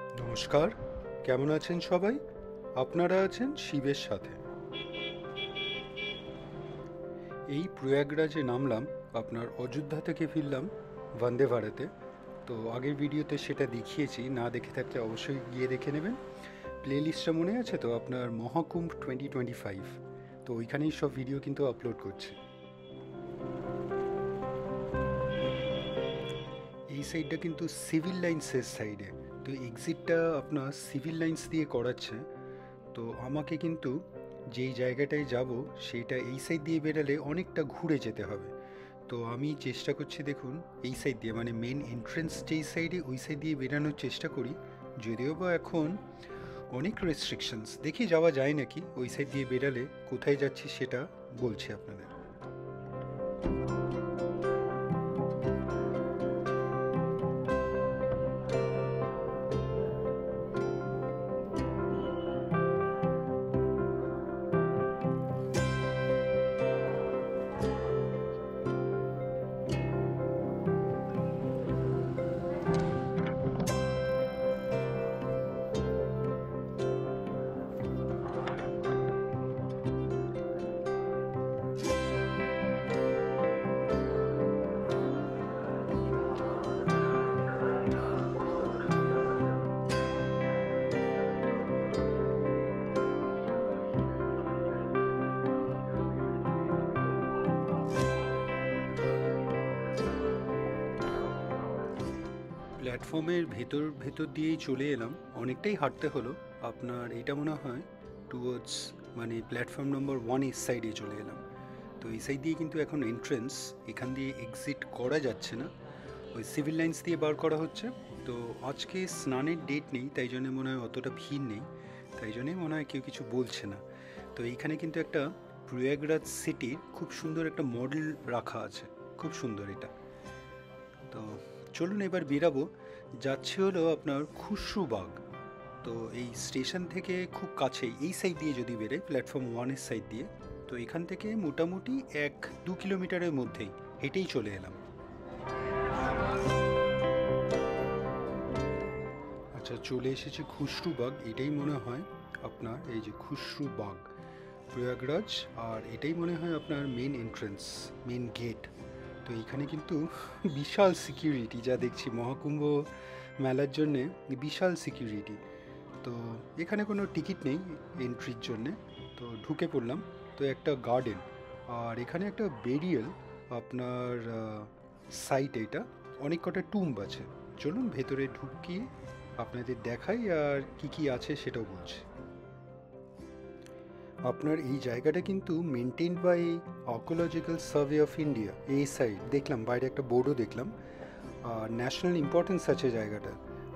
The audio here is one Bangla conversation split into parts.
নমস্কার, কেমন আছেন সবাই? আপনারা আছেন শিবের সাথে। এই প্রয়াগরাজে নামলাম, আপনার অযোধ্যা থেকে ফিরলাম বন্দে ভারতে। তো আগের ভিডিওতে সেটা দেখিয়েছি, না দেখে থাকলে অবশ্যই গিয়ে দেখে নেবেন। প্লে লিস্টটা মনে আছে তো আপনার, মহাকুম্ভ 2025। তো ওইখানেই সব ভিডিও কিন্তু আপলোড করছি। এই সাইডটা কিন্তু সিভিল লাইন্সের সাইডে, তো এক্সিটটা আপনার সিভিল লাইন্স দিয়ে করাচ্ছে। তো আমাকে কিন্তু যেই জায়গাটায় যাব সেইটা এই সাইড দিয়ে বেরালে অনেকটা ঘুরে যেতে হবে। তো আমি চেষ্টা করছি, দেখুন, এই সাইড দিয়ে মানে মেন এন্ট্রেন্স যেই সাইডে ওই সাইড দিয়ে বেরানোর চেষ্টা করি। যদিও বা এখন অনেক রেস্ট্রিকশনস, দেখি যাওয়া যায় নাকি। ওই সাইড দিয়ে বেরালে কোথায় যাচ্ছি সেটা বলছি আপনাদের। প্ল্যাটফর্মের ভেতর ভেতর দিয়েই চলে এলাম, অনেকটাই হাঁটতে হলো। আপনার এটা মনে হয় টুয়ার্ডস মানে প্ল্যাটফর্ম নম্বর 1 এর সাইডে চলে এলাম। তো এই সাইড দিয়ে কিন্তু এখন এন্ট্রেন্স, এখান দিয়ে এক্সিট করা যাচ্ছে না, ওই সিভিল লাইন্স দিয়ে বার করা হচ্ছে। তো আজকে স্নানের ডেট নেই, তাই জন্য মনে হয় অতটা ভিড় নেই, তাই জন্যই মনে হয় কেউ কিছু বলছে না। তো এইখানে কিন্তু একটা প্রয়াগরাজ সিটির খুব সুন্দর একটা মডেল রাখা আছে, খুব সুন্দর এটা। তো চলুন এবার বেরাবো। যাচ্ছে হলো আপনার খুসরুবাগ। তো এই স্টেশন থেকে খুব কাছেই, এই সাইড দিয়ে যদি বেরোয় প্ল্যাটফর্ম 1 এর সাইড দিয়ে, তো এখান থেকে মোটামুটি 1-2 কিলোমিটারের মধ্যেই হেঁটেই চলে এলাম। আচ্ছা, চলে এসেছি খুসরুবাগ, এটাই মনে হয় আপনার, এই যে খুসরুবাগ প্রয়াগরাজ, আর এটাই মনে হয় আপনার মেন এন্ট্রেন্স, মেন গেট। তো এখানে কিন্তু বিশাল সিকিউরিটি, যা দেখছি মহাকুম্ভ মেলার জন্যে বিশাল সিকিউরিটি। তো এখানে কোনো টিকিট নেই এন্ট্রির জন্যে, তো ঢুকে পড়লাম। তো একটা গার্ডেন, আর এখানে একটা বেরিয়াল আপনার সাইট, এটা অনেক কটা টুম্ব আছে। চলুন ভেতরে ঢুকি, আপনাদের দেখাই আর কি কি আছে সেটাও বলছি। আপনার এই জায়গাটা কিন্তু maintain by archaeological survey of India, এই সাইড দেখলাম, বাইরে একটা বোর্ডও দেখলাম। আর ন্যাশনাল ইম্পর্টেন্স আছে জায়গাটা।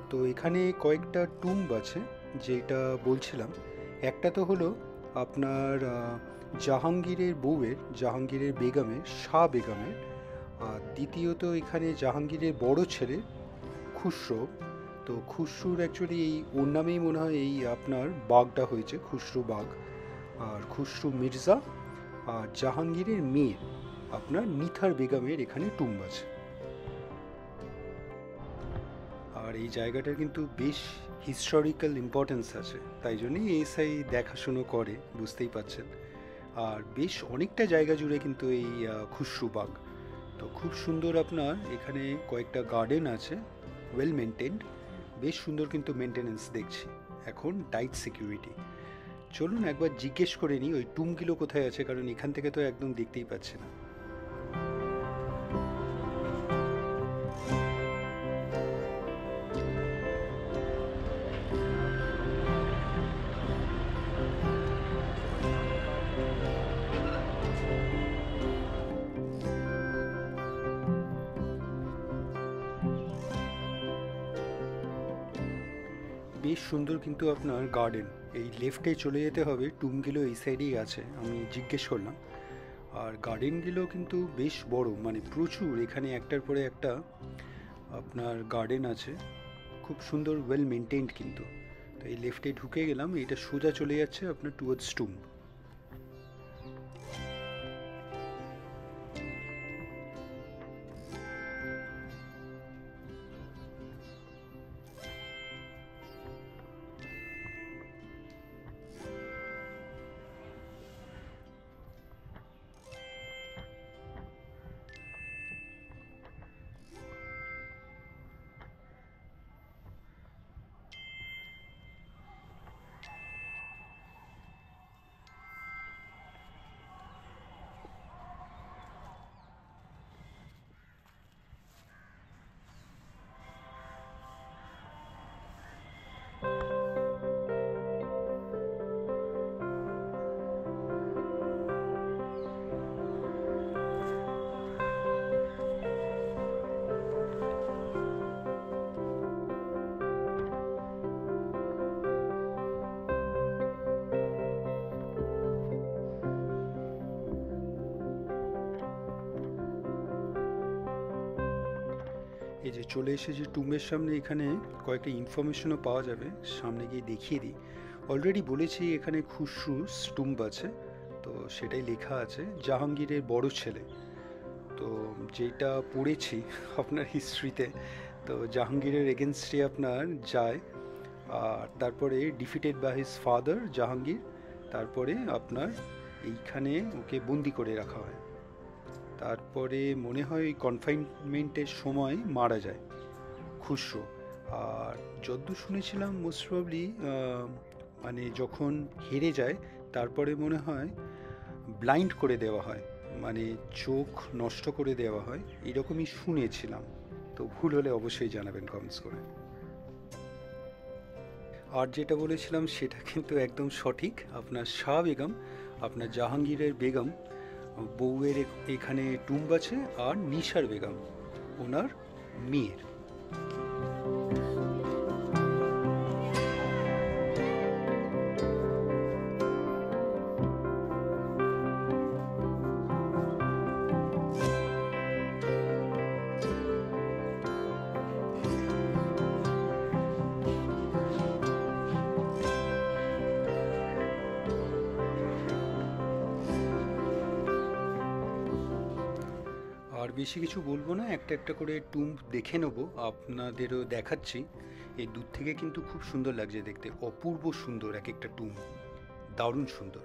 তো এখানে কয়েকটা টুম্ব আছে, যেটা বলছিলাম। একটা তো হলো আপনার জাহাঙ্গীরের বউয়ের, জাহাঙ্গীরের বেগমের, শাহ বেগমের। আর দ্বিতীয়ত এখানে জাহাঙ্গীরের বড় ছেলে খুসরো। তো খুসরুর অ্যাকচুয়ালি এই ওর নামেই মনে হয় এই আপনার বাগটা হয়েছে, খুসরু বাগ। আর খুসরু মির্জা আর জাহাঙ্গীরের মেয়ের আপনার নিথার বেগমের এখানে টুম্ব আছে। আর এই জায়গাটার কিন্তু বেশ হিস্টোরিক্যাল ইম্পর্টেন্স আছে, তাই জন্যই এসআই দেখাশুনো করে, বুঝতেই পাচ্ছেন। আর বেশ অনেকটা জায়গা জুড়ে কিন্তু এই খুসরু বাগ। তো খুব সুন্দর, আপনার এখানে কয়েকটা গার্ডেন আছে, ওয়েল মেনটেন্ড, বেশ সুন্দর কিন্তু মেনটেনেন্স দেখছি। এখন টাইট সিকিউরিটি। চলুন একবার জিজ্ঞেস করে নিই ওই টুমগুলো কোথায় আছে, কারণ এখান থেকে তো একদম দেখতেই পাচ্ছি না। বেশ সুন্দর কিন্তু আপনার গার্ডেন। এই লেফটে চলে যেতে হবে, টুমগুলো এই সাইডেই আছে, আমি জিজ্ঞেস করলাম। আর গার্ডেনগুলো কিন্তু বেশ বড়, মানে প্রচুর, এখানে একটার পরে একটা আপনার গার্ডেন আছে, খুব সুন্দর, ওয়েল মেনটেন্ড কিন্তু। তো এই লেফটে ঢুকে গেলাম, এটা সোজা চলে যাচ্ছে আপনার টুয়ার্ডস টুম। এই যে চলে এসেছি টুম্বের সামনে, এখানে কয়েকটা ইনফরমেশনও পাওয়া যাবে, সামনে গিয়ে দেখিয়ে দিই। অলরেডি বলেছি এখানে খুসরুস টুম্ব আছে, তো সেটাই লেখা আছে, জাহাঙ্গীরের বড় ছেলে। তো যেটা পড়েছি আপনার হিস্ট্রিতে, তো জাহাঙ্গীরের এগেনস্টে আপনার যায়, আর তারপরে defeated by his father Jahangir, তারপরে আপনার এইখানে ওকে বন্দি করে রাখা হয়, তারপরে মনে হয় ওই কনফাইনমেন্টের সময় মারা যায় খুসরো। আর যদ্দূর শুনেছিলাম মোস্ট প্রবলি মানে যখন হেরে যায় তারপরে মনে হয় ব্লাইন্ড করে দেওয়া হয়, মানে চোখ নষ্ট করে দেওয়া হয়, এরকমই শুনেছিলাম। তো ভুল হলে অবশ্যই জানাবেন কমেন্টস করে। আর যেটা বলেছিলাম সেটা কিন্তু একদম সঠিক, আপনার শাহ বেগম, আপনার জাহাঙ্গীরের বেগম বউয়ের এখানে টুম্ব আছে, আর নিশার বেগম ওনার মেয়ের। আর বেশি কিছু বলবো না, একটা একটা করে টুম্ব দেখে নেবো, আপনাদেরও দেখাচ্ছি। এই দূর থেকে কিন্তু খুব সুন্দর লাগছে দেখতে, অপূর্ব সুন্দর এক একটা টুম্ব, দারুণ সুন্দর।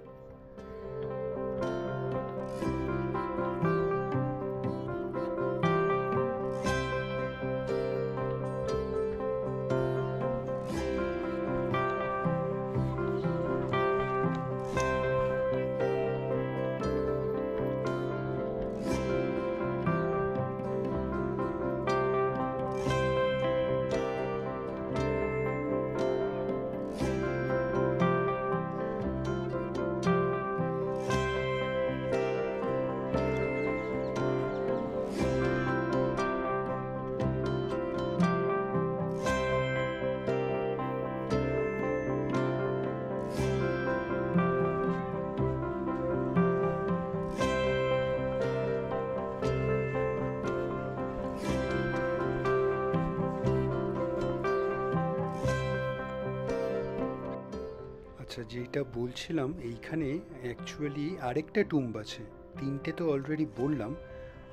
আচ্ছা, যেটা বলছিলাম এইখানে অ্যাকচুয়ালি আরেকটা টুম্ব আছে, তিনটে তো অলরেডি বললাম।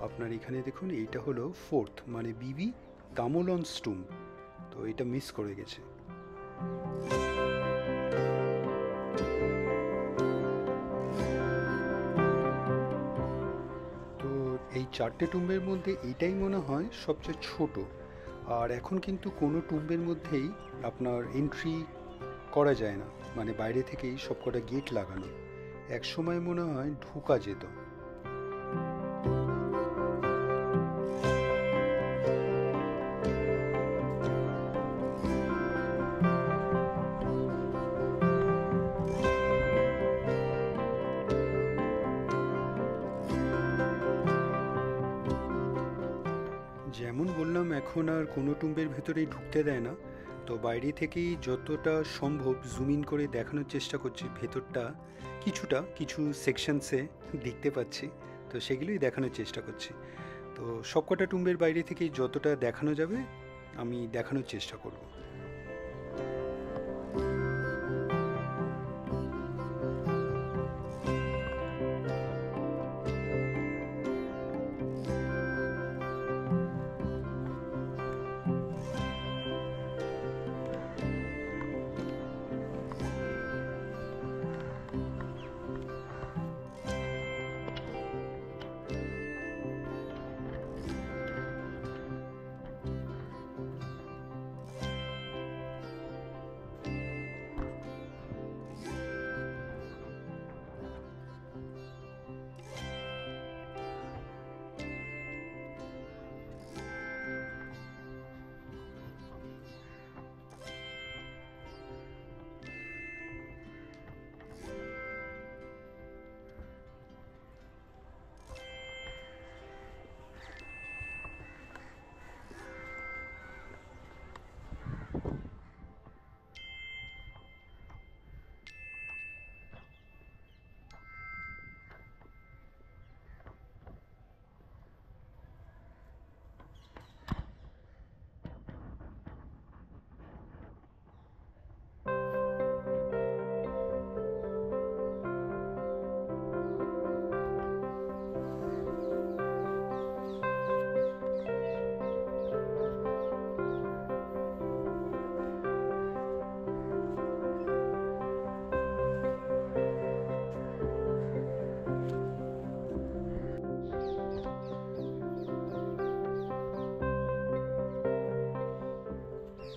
আপনার এখানে দেখুন, এইটা হলো ফোর্থ, মানে বিবি তামোলনস টুম্ব, তো এটা মিস করে গেছে। তো এই চারটে টুম্বের মধ্যে এইটাই মনে হয় সবচেয়ে ছোট। আর এখন কিন্তু কোনো টুম্বের মধ্যেই আপনার এন্ট্রি করা যায় না, মানে বাইরে থেকেই সব কটা গেট লাগানো, এক সময় মনে হয় ঢোকা যেত। যেমন বললাম, এখন আর কোনো টুম্বের ভেতরেই ঢুকতে দেয় না, তো বাইরে থেকেই যতটা সম্ভব জুম ইন করে দেখানোর চেষ্টা করছি ভেতরটা, কিছুটা কিছু সেকশনসে দেখতে পাচ্ছি, তো সেগুলোই দেখানোর চেষ্টা করছি। তো সবকটা টুম্বের বাইরে থেকেই যতটা দেখানো যাবে আমি দেখানোর চেষ্টা করব।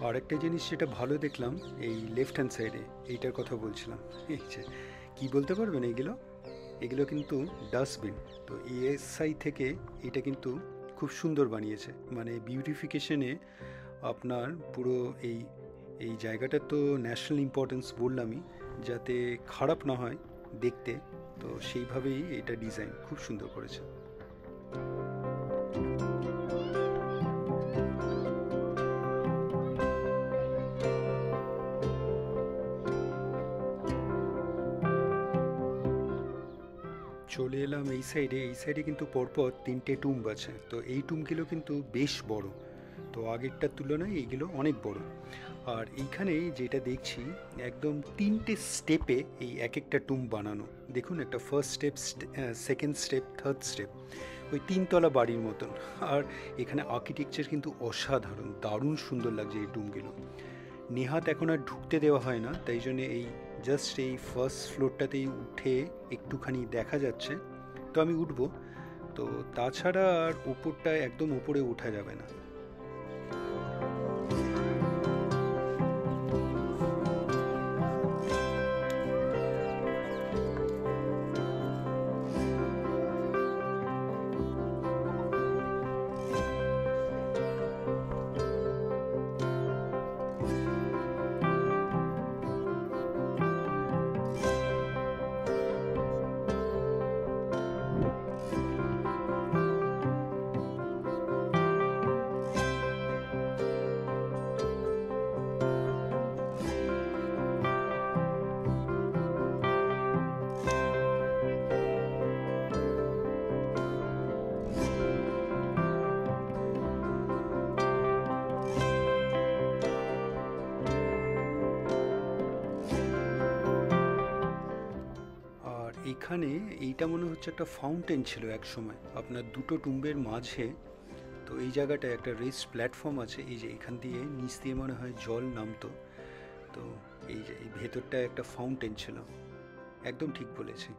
আর একটা জিনিস যেটা ভালো দেখলাম এই লেফট হ্যান্ড সাইডে, এইটার কথা বলছিলাম। এই যে কী বলতে পারবেন এইগুলো? এগুলো কিন্তু ডাস্টবিন। তো ইএসআই থেকে এটা কিন্তু খুব সুন্দর বানিয়েছে, মানে বিউটিফিকেশনে আপনার পুরো এই এই জায়গাটা তো ন্যাশনাল ইম্পর্টেন্স বললামই, যাতে খারাপ না হয় দেখতে, তো সেইভাবেই এটা ডিজাইন খুব সুন্দর করেছে। চলে এলাম এই সাইডে। এই সাইডে কিন্তু পরপর তিনটে টুম্ব আছে, তো এই টুম্বগুলো কিন্তু বেশ বড়, তো আগেরটার তুলনায় এইগুলো অনেক বড়। আর এইখানে যেটা দেখছি একদম তিনটে স্টেপে এই এক একটা টুম্ব বানানো। দেখুন, একটা first step, second step, third step, ওই তিনতলা বাড়ির মতন। আর এখানে আর্কিটেকচার কিন্তু অসাধারণ, দারুণ সুন্দর লাগছে এই টুম্বগুলো। নেহাত এখন আর ঢুকতে দেওয়া হয় না, তাই জন্য এই জাস্ট এই ফার্স্ট ফ্লোরটাতেই উঠে একটুখানি দেখা যাচ্ছে, তো আমি উঠবো। তো তাছাড়া আর উপরটায় একদম উপরে ওঠা যাবে না। আর এখানে এইটা মনে হচ্ছে একটা ফাউন্টেন ছিল এক সময় আপনার দুটো টুম্বের মাঝে। তো এই জায়গাটায় একটা রেস্ট প্ল্যাটফর্ম আছে, এই যে এখান দিয়ে নিচ দিয়ে মনে হয় জল নামতো। তো এই যে এই ভেতরটায় একটা ফাউন্টেন ছিল, একদম ঠিক বলেছি,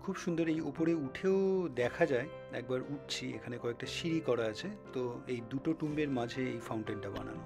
খুব সুন্দর। এই উপরে উঠেও দেখা যায়, একবার উঠছি, এখানে কয়েকটা সিঁড়ি করা আছে, তো এই দুটো টুম্বের মাঝে এই ফাউন্টেনটা বানানো।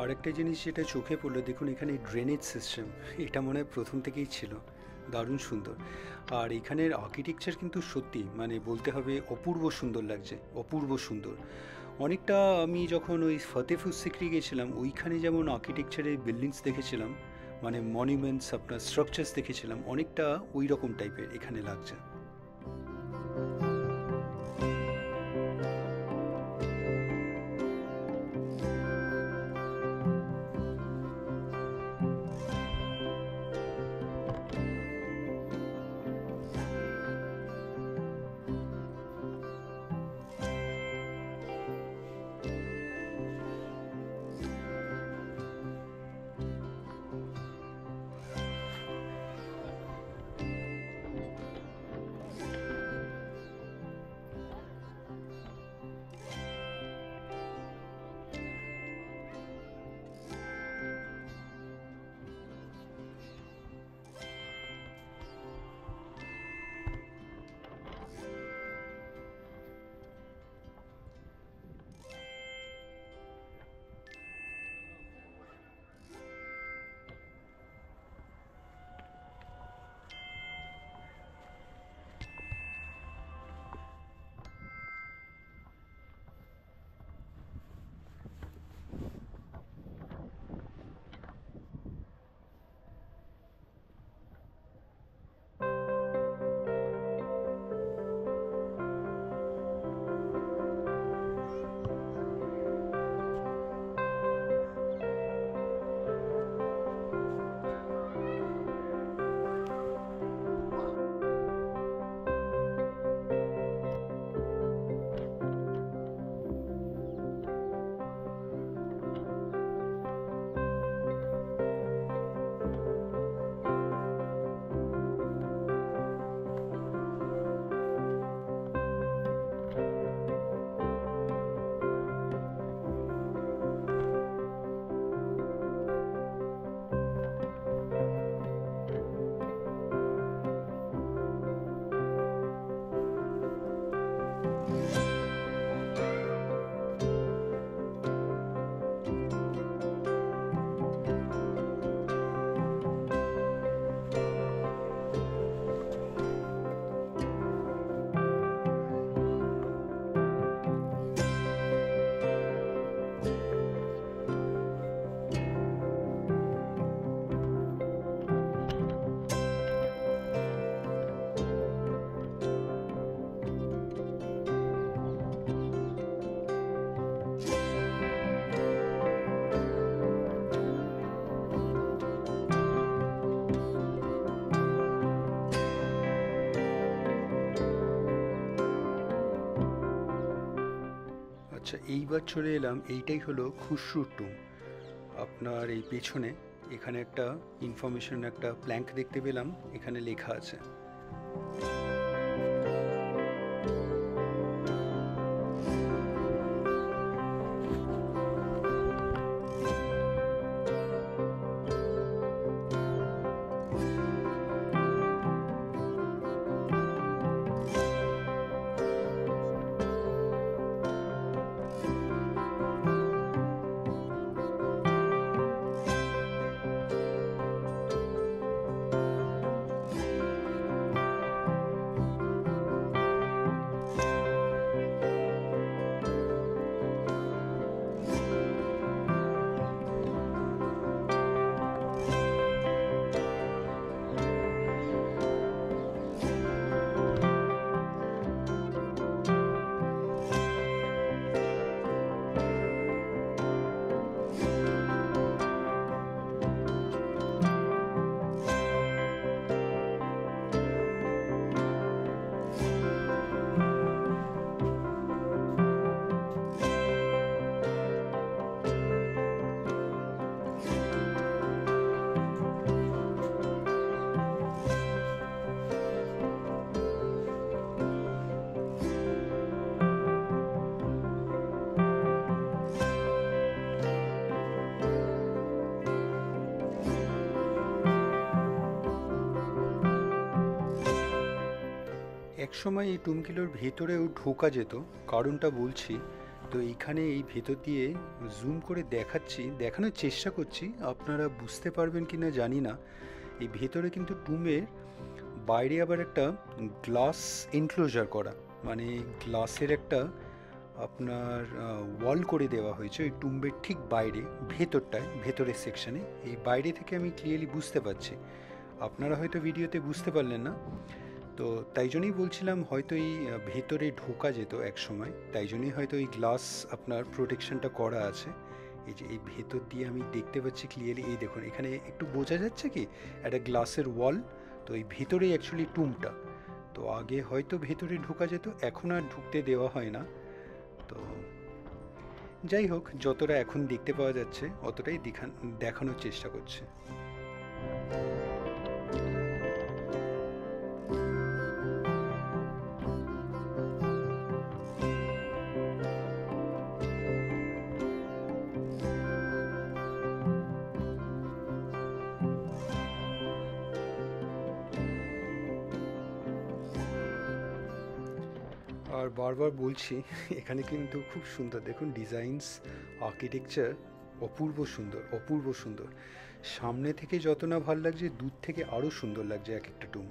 আরেকটা জিনিস যেটা চোখে পড়লো, দেখুন এখানে ড্রেনেজ সিস্টেম, এটা মনে হয় প্রথম থেকেই ছিল, দারুণ সুন্দর। আর এখানের আর্কিটেকচার কিন্তু সত্যি মানে বলতে হবে অপূর্ব সুন্দর লাগছে, অপূর্ব সুন্দর। অনেকটা আমি যখন ওই ফতেপুর সিক্রি গেছিলাম, ওইখানে যেমন আর্কিটেকচারের বিল্ডিংস দেখেছিলাম, মানে মনিউমেন্টস, আপনার স্ট্রাকচার্স দেখেছিলাম, অনেকটা ওই রকম টাইপের এখানে লাগছে। আচ্ছা, এইবার চলে এলাম, এইটাই হলো খুসরুর টুম। আপনার এই পেছনে এখানে একটা ইনফরমেশন, একটা প্ল্যাঙ্ক দেখতে পেলাম, এখানে লেখা আছে। একসময় এই টুমকিলোর ভেতরেও ঢোকা যেত, কারণটা বলছি। তো এইখানে এই ভেতর দিয়ে জুম করে দেখানোর চেষ্টা করছি, আপনারা বুঝতে পারবেন কি না জানি না। এই ভেতরে কিন্তু টুমের বাইরে আবার একটা গ্লাস এনক্লোজার করা, মানে গ্লাসের একটা আপনার ওয়াল করে দেওয়া হয়েছে ওই টুম্বের ঠিক বাইরে, ভেতরের সেকশানে। এই বাইরে থেকে আমি ক্লিয়ারলি বুঝতে পারছি, আপনারা হয়তো ভিডিওতে বুঝতে পারলেন না। তো তাই জন্যই বলছিলাম, হয়তো এই ভেতরে ঢোকা যেত এক সময়, তাই জন্যই হয়তো এই গ্লাস আপনার প্রোটেকশনটা করা আছে। এই যে এই ভেতর দিয়ে আমি দেখতে পাচ্ছি ক্লিয়ারলি, এই দেখুন এখানে একটু বোঝা যাচ্ছে কি একটা গ্লাসের ওয়াল। তো এই ভেতরেই অ্যাকচুয়ালি টুমটা। তো আগে হয়তো ভেতরে ঢোকা যেত, এখন আর ঢুকতে দেওয়া হয় না। তো যাই হোক, যতটা এখন দেখতে পাওয়া যাচ্ছে অতটাই দেখানোর চেষ্টা করছে। আর বারবার বলছি, এখানে কিন্তু খুব সুন্দর দেখুন ডিজাইনস, আর্কিটেকচার অপূর্ব সুন্দর, অপূর্ব সুন্দর। সামনে থেকে যত না ভালো লাগছে, দূর থেকে আরও সুন্দর লাগছে এক একটা টুম।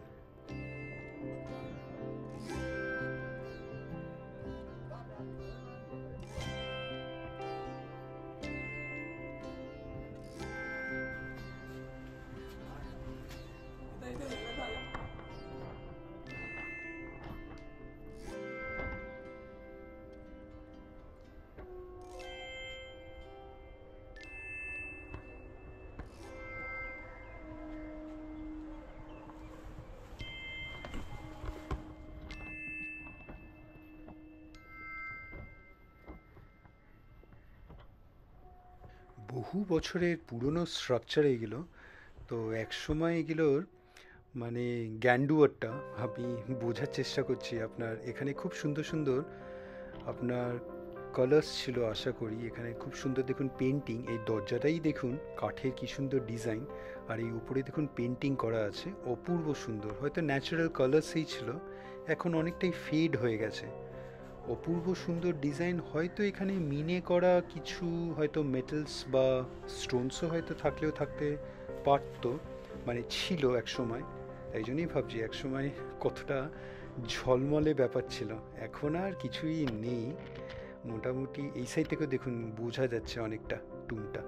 বহু বছরের পুরনো স্ট্রাকচার এগুলো। তো একসময় এগুলোর মানে গ্যান্ডুয়ারটা আমি বোঝার চেষ্টা করছি। আপনার এখানে খুব সুন্দর সুন্দর আপনার কালার্স ছিল, আশা করি। এখানে খুব সুন্দর দেখুন পেন্টিং, এই দরজাটাই দেখুন কাঠের কি সুন্দর ডিজাইন, আর এই উপরে দেখুন পেন্টিং করা আছে, অপূর্ব সুন্দর। হয়তো ন্যাচারাল কালার্সই ছিল, এখন অনেকটাই ফেড হয়ে গেছে। অপূর্ব সুন্দর ডিজাইন, হয়তো এখানে মিনে করা কিছু হয়তো মেটালস বা স্টোনসও হয়তো থাকতে পারতো, মানে ছিল এক সময়। তাই জন্যই ভাবছি এক সময় কতটা ঝলমলে ব্যাপার ছিল, এখন আর কিছুই নেই। মোটামুটি এই সাইড থেকেও দেখুন বোঝা যাচ্ছে অনেকটা টুমটা।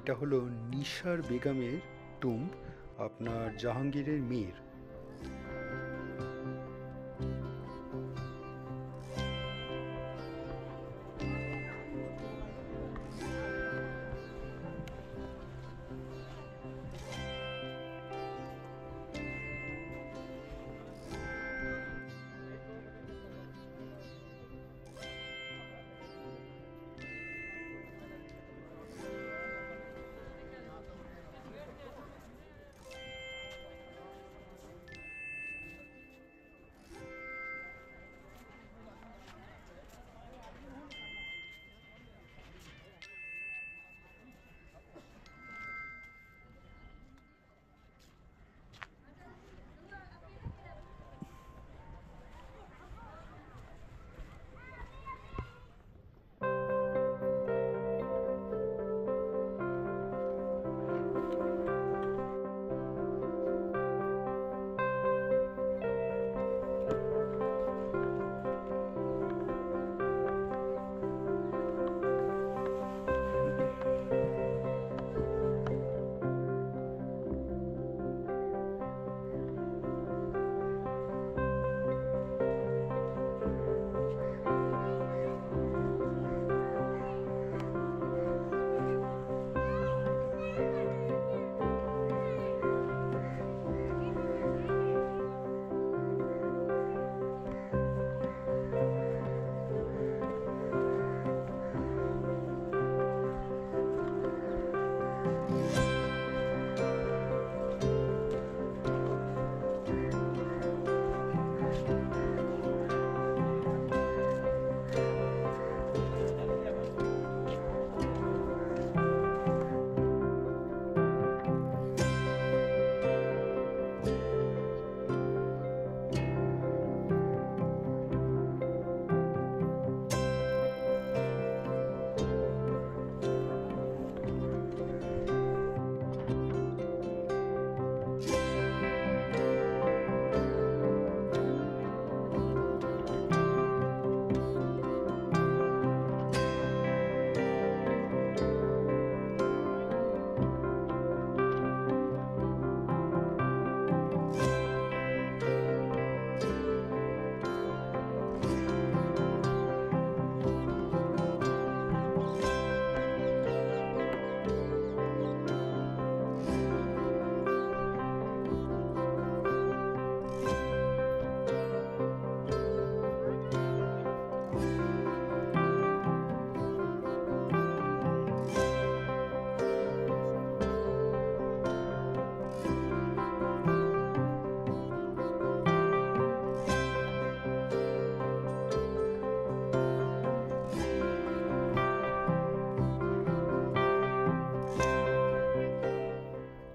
এটা হলো নিশার বেগমের টুম্ব, আপনার জাহাঙ্গীরের মেয়ের।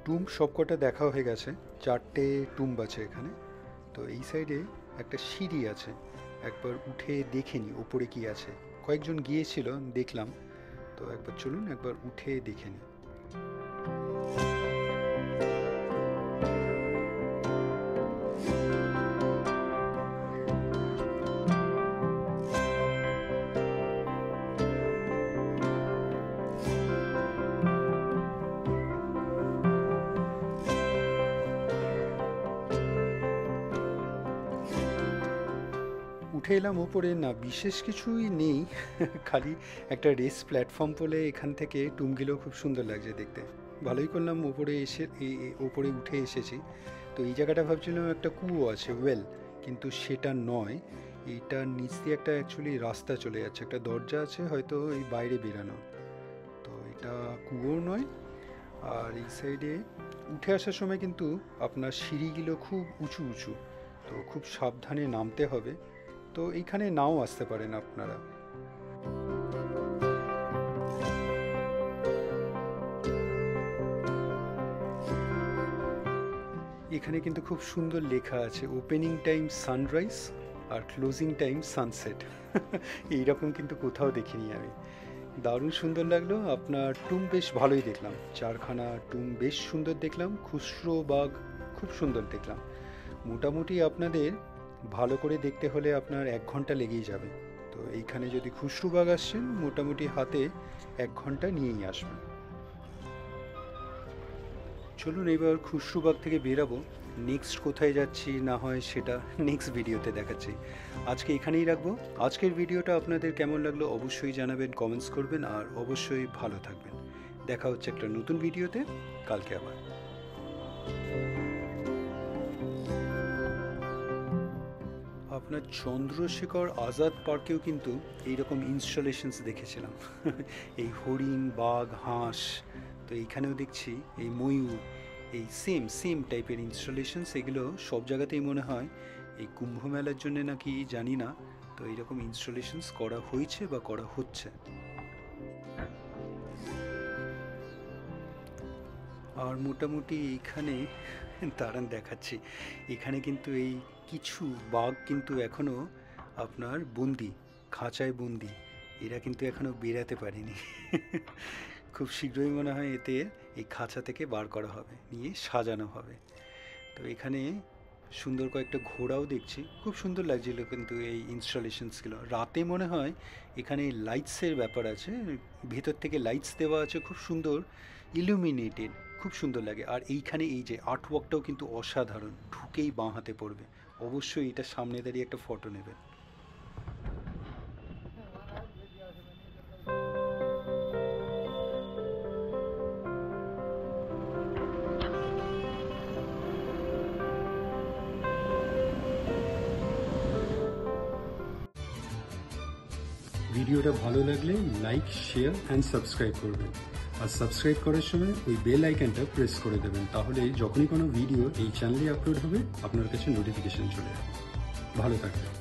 টুম্ব সবকটা দেখা হয়ে গেছে, 4টে টুম্ব আছে এখানে। তো এই সাইডে একটা সিঁড়ি আছে, একবার উঠে দেখে নি ওপরে কি আছে। কয়েকজন গিয়েছিল, দেখলাম, তো একবার চলুন একবার উঠে দেখে নিই। উঠে এলাম ওপরে, না বিশেষ কিছুই নেই, খালি একটা রেস প্ল্যাটফর্ম বলে এখান থেকে টুমগুলো খুব সুন্দর লাগছে দেখতে। ভালোই করলাম ওপরে এসে, ওপরে উঠে এসেছি। তো এই জায়গাটা ভাবছিলাম একটা কুয়ো আছে, ওয়েল, কিন্তু সেটা নয়। এইটার নিচ দিয়ে একটা অ্যাকচুয়ালি রাস্তা চলে যাচ্ছে, একটা দরজা আছে হয়তো এই বাইরে বেরানো। তো এটা কুয়ো নয়। আর এই সাইডে উঠে আসার সময় কিন্তু আপনার সিঁড়িগুলো খুব উঁচু উঁচু, তো খুব সাবধানে নামতে হবে। তো এইখানে নাও আসতে পারেন আপনারা। এখানে কিন্তু খুব সুন্দর লেখা আছে, ওপেনিং টাইম সানরাইজ আর ক্লোজিং টাইম সানসেট। এইরকম কিন্তু কোথাও দেখিনি আমি। দারুণ সুন্দর লাগলো। আপনার টুম বেশ ভালোই দেখলাম, 4খানা টুম বেশ সুন্দর দেখলাম। খুসরো বাগ খুব সুন্দর দেখলাম। মোটামুটি আপনাদের ভালো করে দেখতে হলে আপনার 1 ঘন্টা লেগেই যাবে। তো এইখানে যদি খুসরো বাগ আসছেন, মোটামুটি হাতে 1 ঘন্টা নিয়েই আসবেন। চলুন এবার খুশরুবাগ থেকে বেরাবো। নেক্সট কোথায় যাচ্ছি না হয় সেটা নেক্সট ভিডিওতে দেখাচ্ছি। আজকে এখানেই রাখবো। আজকের ভিডিওটা আপনাদের কেমন লাগলো অবশ্যই জানাবেন, কমেন্টস করবেন, আর অবশ্যই ভালো থাকবেন। দেখা হচ্ছে একটা নতুন ভিডিওতে কালকে আবার। আপনার চন্দ্রশেখর আজাদ পার্কেও কিন্তু এইরকম ইনস্টলেশনস দেখেছিলাম। এই হরিণ, বাঘ, হাঁস, তো এইখানেও দেখছি এই ময়ূর, এই সেম টাইপের ইনস্টলেশনস। এগুলো সব জায়গাতেই মনে হয় এই কুম্ভ মেলার জন্য নাকি জানি না, তো এইরকম ইনস্টলেশনস করা হয়েছে বা করা হচ্ছে। আর মোটামুটি এইখানে দাঁড়ান দেখাচ্ছি, এখানে কিন্তু এই কিছু বাঘ কিন্তু এখনও আপনার বন্দি, খাঁচায় বন্দি। এরা কিন্তু এখনও বেরাতে পারেনি। খুব শীঘ্রই মনে হয় এতে এই খাঁচা থেকে বার করা হবে, নিয়ে সাজানো হবে। তো এখানে সুন্দর কয়েকটা ঘোড়াও দেখছি, খুব সুন্দর লাগছিল কিন্তু এই ইনস্টলেশনসগুলো। রাতে মনে হয় এখানে লাইটসের ব্যাপার আছে, ভেতর থেকে লাইটস দেওয়া আছে, খুব সুন্দর ইলুমিনেটেড, খুব সুন্দর লাগে। আর এইখানে এই যে আর্টওয়ার্কটাও কিন্তু অসাধারণ, ঢুকেই বাঁ হাতে পড়বে। অবশ্যই এটা সামনে দাঁড়িয়ে একটা ফটো নেবেন। ভিডিওটা ভালো লাগলে লাইক, শেয়ার অ্যান্ড সাবস্ক্রাইব করবেন। আর সাবস্ক্রাইব করার সময় ওই বেল আইকনটা প্রেস করে দেবেন, তাহলে যখনই কোনো ভিডিও এই চ্যানেলে আপলোড হবে আপনার কাছে নোটিফিকেশন চলে যাবে। ভালো থাকবেন।